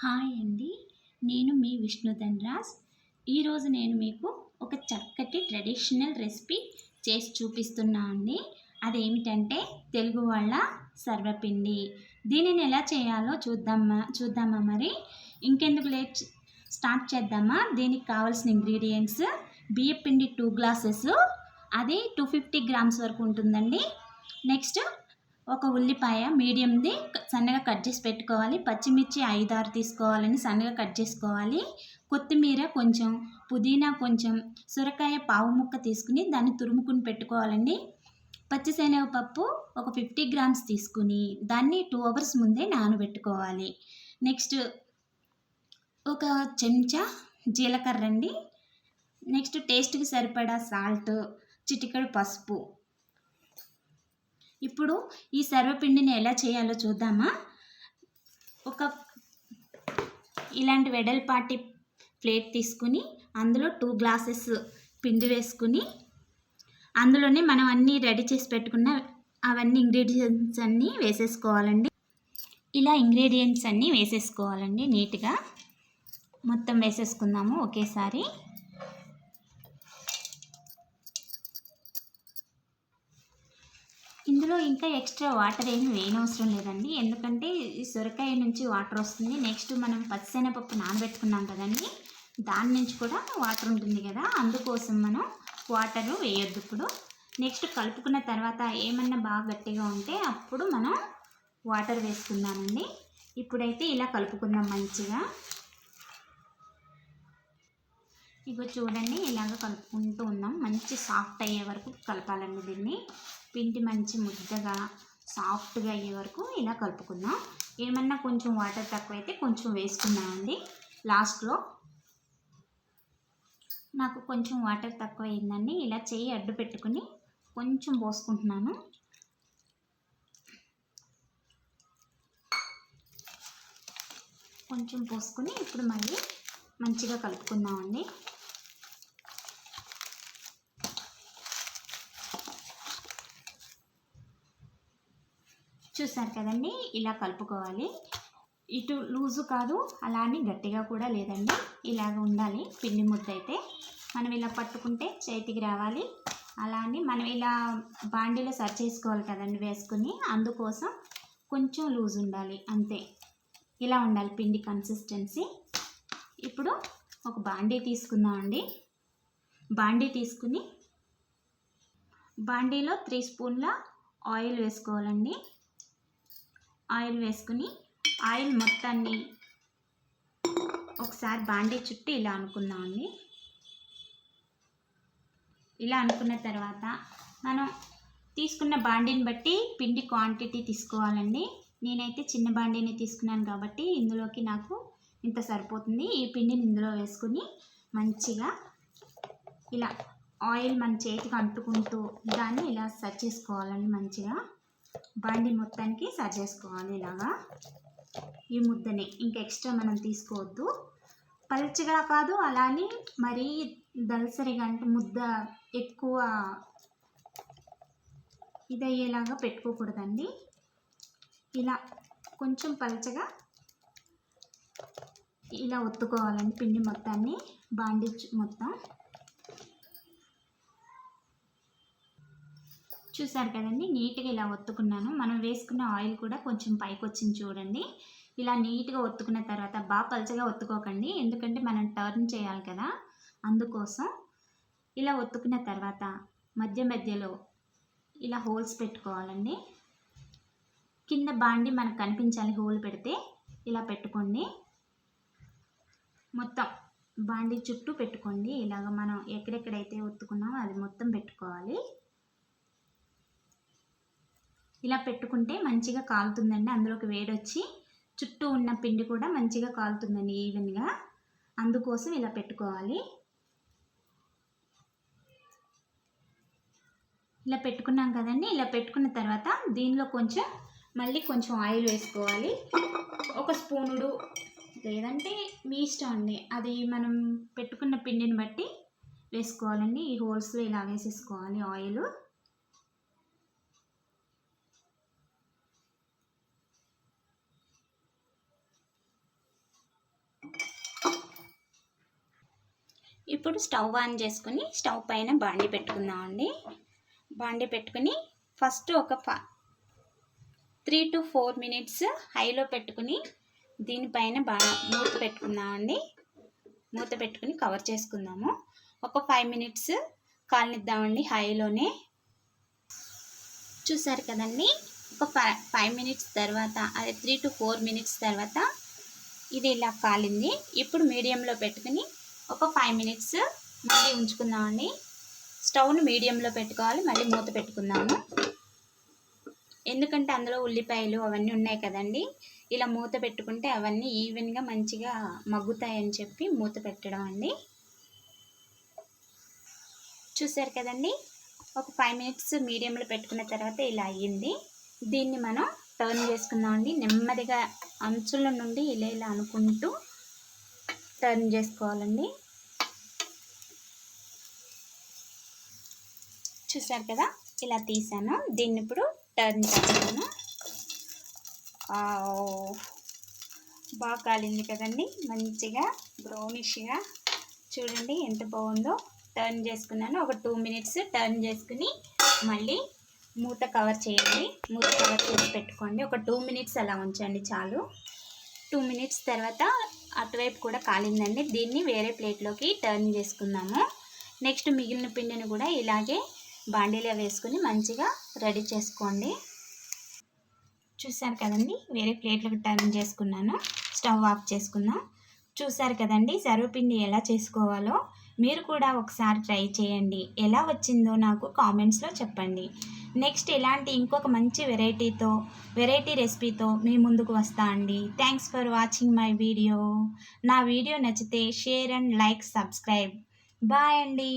Hi అండి. నేను మీ విష్ణుధన్‌రాజ్. ఈరోజు నేను మీకు ఒక చక్కటి ట్రెడిషనల్ రెసిపీ చేసి చూపిస్తున్నా అండి. అదేమిటంటే తెలుగు వాళ్ళ సర్వపిండి. దీనిని ఎలా చేయాలో చూద్దామా మరి? ఇంకెందుకు లేట్ స్టార్ట్ చేద్దామా? దీనికి కావాల్సిన ఇంగ్రీడియెంట్స్ బియ్యపిండి 2 గ్లాసెస్, అది 250 గ్రామ్స్ వరకు ఉంటుందండి. నెక్స్ట్ ఒక ఉల్లిపాయ మీడియంది సన్నగా కట్ చేసి పెట్టుకోవాలి. పచ్చిమిర్చి 5, 6 తీసుకోవాలని సన్నగా కట్ చేసుకోవాలి. కొత్తిమీర కొంచెం, పుదీనా కొంచెం, సొరకాయ పావు ముక్క తీసుకుని దాన్ని తురుముకుని పెట్టుకోవాలండి. పచ్చిశనగపప్పు ఒక 50 గ్రామ్స్ తీసుకుని దాన్ని 2 అవర్స్ ముందే నానబెట్టుకోవాలి. నెక్స్ట్ ఒక చెంచా జీలకర్ర అండి. నెక్స్ట్ టేస్ట్కి సరిపడా సాల్ట్, చిటికెడు పసుపు. ఇప్పుడు ఈ సర్వపిండిని ఎలా చేయాలో చూద్దామా? ఇలాంటి వెడల్పాటి ప్లేట్ తీసుకుని అందులో 2 గ్లాసెస్ పిండి వేసుకుని అందులోనే మనం అన్నీ రెడీ చేసి పెట్టుకున్న అవన్నీ ఇంగ్రీడియంట్స్ అన్నీ వేసేసుకోవాలండి. ఇలా ఇంగ్రీడియంట్స్ అన్నీ వేసేసుకోవాలండి. నీట్గా మొత్తం వేసేసుకుందాము ఒకేసారి. ఇందులో ఇంకా ఎక్స్ట్రా వాటర్ ఏమి వేయనవసరం లేదండి, ఎందుకంటే ఈ సొరకాయ నుంచి వాటర్ వస్తుంది. నెక్స్ట్ మనం పచ్చిశనగపప్పు నానబెట్టుకున్నాం కదండి, దాని నుంచి కూడా వాటర్ ఉంటుంది కదా, అందుకోసం మనం వాటర్ వేయొద్దు ఇప్పుడు. నెక్స్ట్ కలుపుకున్న తర్వాత ఏమన్నా బాగా గట్టిగా ఉంటే అప్పుడు మనం వాటర్ వేసుకుందామండి. ఇప్పుడైతే ఇలా కలుపుకుందాం మంచిగా. ఇగో చూడండి, ఇలాగ కలుపుకుంటూ ఉన్నాం. మంచి సాఫ్ట్ అయ్యే వరకు కలపాలండి దీన్ని. పిండి మంచి ముద్దగా సాఫ్ట్గా అయ్యే వరకు ఇలా కలుపుకుందాం. ఏమన్నా కొంచెం వాటర్ తక్కువైతే కొంచెం వేసుకుందామండి లాస్ట్లో. నాకు కొంచెం వాటర్ తక్కువ అయిందండి. ఇలా చేయి అడ్డు పెట్టుకుని కొంచెం పోసుకుంటున్నాను. కొంచెం పోసుకుని ఇప్పుడు మళ్ళీ మంచిగా కలుపుకుందామండి. చూసారు కదండి, ఇలా కలుపుకోవాలి. ఇటు లూజు కాదు, అలానే గట్టిగా కూడా లేదండి, ఇలాగ ఉండాలి పిండి ముద్ద అయితే. మనం ఇలా పట్టుకుంటే చేతికి రావాలి. అలానే మనం ఇలా బాండీలో సర్వ్ చేసుకోవాలి కదండి వేసుకుని, అందుకోసం కొంచెం లూజ్ ఉండాలి అంతే. ఇలా ఉండాలి పిండి కన్సిస్టెన్సీ. ఇప్పుడు ఒక బాండీ తీసుకుందామండి. బాండీ తీసుకుని బాండీలో 3 స్పూన్ల ఆయిల్ వేసుకోవాలండి. ఆయిల్ వేసుకుని ఆయిల్ మొత్తాన్ని ఒకసారి బాండీ చుట్టూ ఇలా అనుకుందామండి. ఇలా అనుకున్న తర్వాత మనం తీసుకున్న బాండీని బట్టి పిండి క్వాంటిటీ తీసుకోవాలండి. నేనైతే చిన్న బాండీని తీసుకున్నాను కాబట్టి ఇందులోకి నాకు ఇంత సరిపోతుంది. ఈ పిండిని ఇందులో వేసుకుని మంచిగా ఇలా ఆయిల్ మన చేతికి అంటుకుంటూ దాన్ని ఇలా సర్వ్ చేసుకోవాలండి. మంచిగా బాండీ మొత్తానికి సర్వ్ చేసుకోవాలి ఇలాగా. ఈ ముద్దని ఇంకా ఎక్స్ట్రా మనం తీసుకోవద్దు. పల్చగా కాదు, అలానే మరీ దలసరిగా అంటే ముద్ద ఎక్కువ ఇదయ్యేలాగా పెట్టుకోకూడదండి. ఇలా కొంచెం పల్చగా ఇలా ఒత్తుకోవాలండి పిండి మొత్తాన్ని, బాండీ మొత్తం. చూసారు కదండి, నీట్గా ఇలా ఒత్తుకున్నాను. మనం వేసుకున్న ఆయిల్ కూడా కొంచెం పైకి వచ్చింది చూడండి. ఇలా నీట్గా ఒత్తుకున్న తర్వాత బాగా పలచగా ఒత్తుకోకండి, ఎందుకంటే మనం టర్న్ చేయాలి కదా, అందుకోసం. ఇలా ఒత్తుకున్న తర్వాత మధ్య మధ్యలో ఇలా హోల్స్ పెట్టుకోవాలండి. కింద బాండి మనకు కనిపించాలి హోల్ పెడితే, ఇలా పెట్టుకోండి. మొత్తం బాండి చుట్టూ పెట్టుకోండి. ఇలాగ మనం ఎక్కడెక్కడైతే ఒత్తుకున్నామో అది మొత్తం పెట్టుకోవాలి. ఇలా పెట్టుకుంటే మంచిగా కాలుతుందండి, అందులోకి వేడొచ్చి చుట్టూ ఉన్న పిండి కూడా మంచిగా కాలుతుందండి ఈవెన్గా, అందుకోసం ఇలా పెట్టుకోవాలి. ఇలా పెట్టుకున్నాం కదండి. ఇలా పెట్టుకున్న తర్వాత దీనిలో మళ్ళీ కొంచెం ఆయిల్ వేసుకోవాలి. ఒక స్పూనుడు, లేదంటే మీ ఇష్టం అండి, అది మనం పెట్టుకున్న పిండిని బట్టి వేసుకోవాలండి. ఈ హోల్స్లో ఇలా వేసేసుకోవాలి ఆయిల్. ఇప్పుడు స్టవ్ ఆన్ చేసుకుని స్టవ్ పైన బాండి పెట్టుకుందామండి. బాండి పెట్టుకుని ఫస్ట్ ఒక 3 to 4 మినిట్స్ హైలో పెట్టుకుని దీనిపైన మూత పెట్టుకుందామండి. మూత పెట్టుకుని కవర్ చేసుకుందాము. ఒక 5 మినిట్స్ కాలనిద్దామండి హైలోనే. చూసారు కదండి, ఒక 5 మినిట్స్ తర్వాత, అదే 3 to 4 మినిట్స్ తర్వాత ఇది ఇలా కాలింది. ఇప్పుడు మీడియంలో పెట్టుకుని ఒక 5 మినిట్స్ మళ్ళీ ఉంచుకుందామండి. స్టవ్ను మీడియంలో పెట్టుకోవాలి. మళ్ళీ మూత పెట్టుకుందాము. ఎందుకంటే అందులో ఉల్లిపాయలు అవన్నీ ఉన్నాయి కదండి, ఇలా మూత పెట్టుకుంటే అవన్నీ ఈవెన్గా మంచిగా మగ్గుతాయని చెప్పి మూత పెట్టడం అండి. చూసారు కదండి, ఒక 5 మినిట్స్ మీడియంలో పెట్టుకున్న తర్వాత ఇలా అయ్యింది. దీన్ని మనం టర్న్ చేసుకుందామండి. నెమ్మదిగా అంచుల నుండి ఇలా ఇలా అనుకుంటూ టర్న్ చేసుకోవాలండి. చూసారు కదా, ఇలా తీసాను. దీన్ని ఇప్పుడు టర్న్ చేస్తాను. బాగా కాలింది కదండి, మంచిగా బ్రౌనిష్గా. చూడండి ఎంత బాగుందో. టర్న్ చేసుకున్నాను. ఒక 2 మినిట్స్ టర్న్ చేసుకుని మళ్ళీ మూత కవర్ చేయండి. మూత కవర్ చేసి పెట్టుకోండి. ఒక 2 మినిట్స్ అలా ఉంచండి చాలు. 2 మినిట్స్ తర్వాత అటువైపు కూడా కాలిందండి. దీన్ని వేరే ప్లేట్లోకి టర్న్ చేసుకుందాము. నెక్స్ట్ మిగిలిన పిండిని కూడా ఇలాగే బాండీలో వేసుకుని మంచిగా రెడీ చేసుకోండి. చూసారు కదండి, వేరే ప్లేట్లోకి టర్న్ చేసుకున్నాను. స్టవ్ ఆఫ్ చేసుకుందాం. చూసారు కదండి, సర్వపిండి ఎలా చేసుకోవాలో మీరు కూడా ఒకసారి ట్రై చేయండి. ఎలా వచ్చిందో నాకు కామెంట్స్లో చెప్పండి. నెక్స్ట్ ఇలాంటి ఇంకొక మంచి వెరైటీ రెసిపీతో మీ ముందుకు వస్తా అండి. Thanks for watching my video. నా వీడియో నచ్చితే share and like, subscribe. Bye అండి.